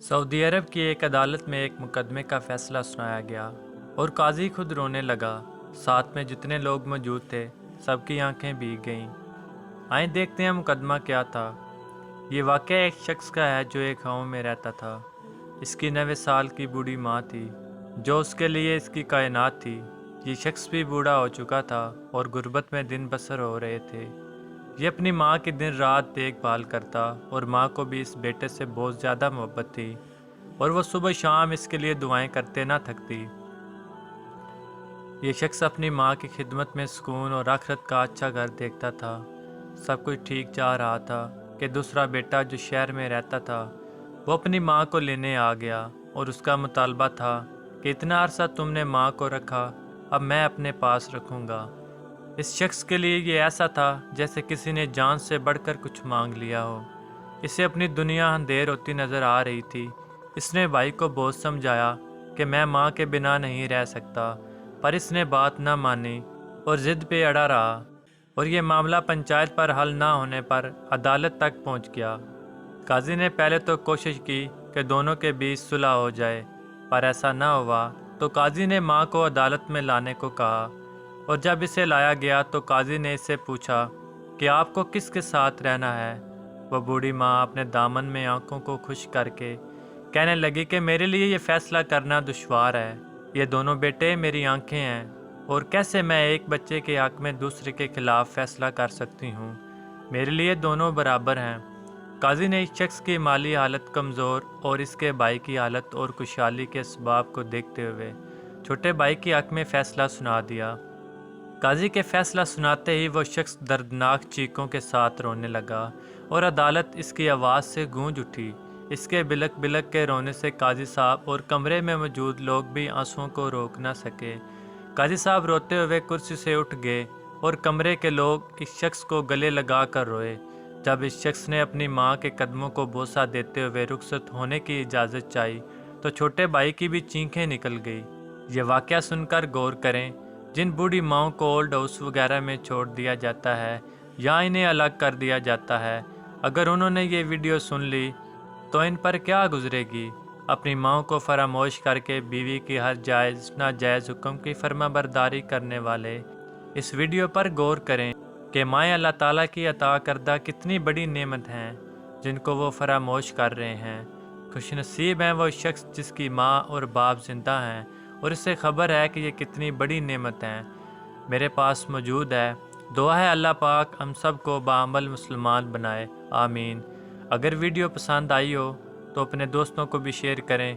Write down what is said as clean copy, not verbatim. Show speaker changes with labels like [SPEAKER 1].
[SPEAKER 1] Saudi अरब की एक अदालत में एक मुकदमे का फैसला सुनाया गया और काजी खुद रोने लगा। साथ में जितने लोग मौजूद थे सबकी आंखें भीग गईं। आइए देखते हैं मुकदमा क्या था। ये वाकया एक शख्स का है जो एक गांव में रहता था। इसकी 90 साल की बूढ़ी माँ थी जो उसके लिए इसकी कायनात थी। ये शख्स भी बूढ़ा हो चुका था और गुर्बत में दिन बसर हो रहे थे। ये अपनी माँ की दिन रात देखभाल करता और माँ को भी इस बेटे से बहुत ज़्यादा मोहब्बत थी और वो सुबह शाम इसके लिए दुआएं करते ना थकती। ये शख्स अपनी माँ की खिदमत में सुकून और आखिरत का अच्छा घर देखता था। सब कुछ ठीक जा रहा था कि दूसरा बेटा जो शहर में रहता था वो अपनी माँ को लेने आ गया और उसका मुतालबा था कि इतना अरसा तुमने माँ को रखा, अब मैं अपने पास रखूँगा। इस शख्स के लिए ये ऐसा था जैसे किसी ने जान से बढ़कर कुछ मांग लिया हो। इसे अपनी दुनिया अंधेर होती नज़र आ रही थी। इसने भाई को बहुत समझाया कि मैं माँ के बिना नहीं रह सकता, पर इसने बात न मानी और ज़िद पे अड़ा रहा और ये मामला पंचायत पर हल ना होने पर अदालत तक पहुँच गया। काजी ने पहले तो कोशिश की कि दोनों के बीच सुलह हो जाए, पर ऐसा न हुआ तो काजी ने माँ को अदालत में लाने को कहा और जब इसे लाया गया तो काजी ने इससे पूछा कि आपको किसके साथ रहना है। वह बूढ़ी माँ अपने दामन में आंखों को खुश करके कहने लगी कि मेरे लिए ये फैसला करना दुश्वार है। ये दोनों बेटे मेरी आंखें हैं और कैसे मैं एक बच्चे के हक में दूसरे के खिलाफ फैसला कर सकती हूँ। मेरे लिए दोनों बराबर हैं। काजी ने इस शख्स की माली हालत कमज़ोर और इसके भाई की हालत और खुशहाली के असबाब को देखते हुए छोटे भाई के हक में फ़ैसला सुना दिया। काजी के फैसला सुनाते ही वो शख्स दर्दनाक चीखों के साथ रोने लगा और अदालत इसकी आवाज़ से गूंज उठी। इसके बिलक बिलक के रोने से काजी साहब और कमरे में मौजूद लोग भी आंसुओं को रोक न सके। काजी साहब रोते हुए कुर्सी से उठ गए और कमरे के लोग इस शख्स को गले लगा कर रोए। जब इस शख्स ने अपनी माँ के कदमों को बोसा देते हुए रुखसत होने की इजाज़त चाही तो छोटे भाई की भी चीखें निकल गई। ये वाक़या सुनकर गौर करें। जिन बूढ़ी माओं को ओल्ड हाउस वगैरह में छोड़ दिया जाता है या इन्हें अलग कर दिया जाता है, अगर उन्होंने ये वीडियो सुन ली तो इन पर क्या गुजरेगी। अपनी माओं को फरामोश करके बीवी की हर जायज़ नाजायज़ हुक्म की फर्माबरदारी करने वाले इस वीडियो पर गौर करें कि माएँ अल्लाह ताला की अता करदा कितनी बड़ी नेमत हैं जिनको वो फरामोश कर रहे हैं। खुशनसीब हैं वो शख्स जिसकी माँ और बाप जिंदा हैं और इससे खबर है कि ये कितनी बड़ी नेमत हैं मेरे पास मौजूद है। दुआ है अल्लाह पाक हम सब को बाअमल मुसलमान बनाए, आमीन। अगर वीडियो पसंद आई हो तो अपने दोस्तों को भी शेयर करें।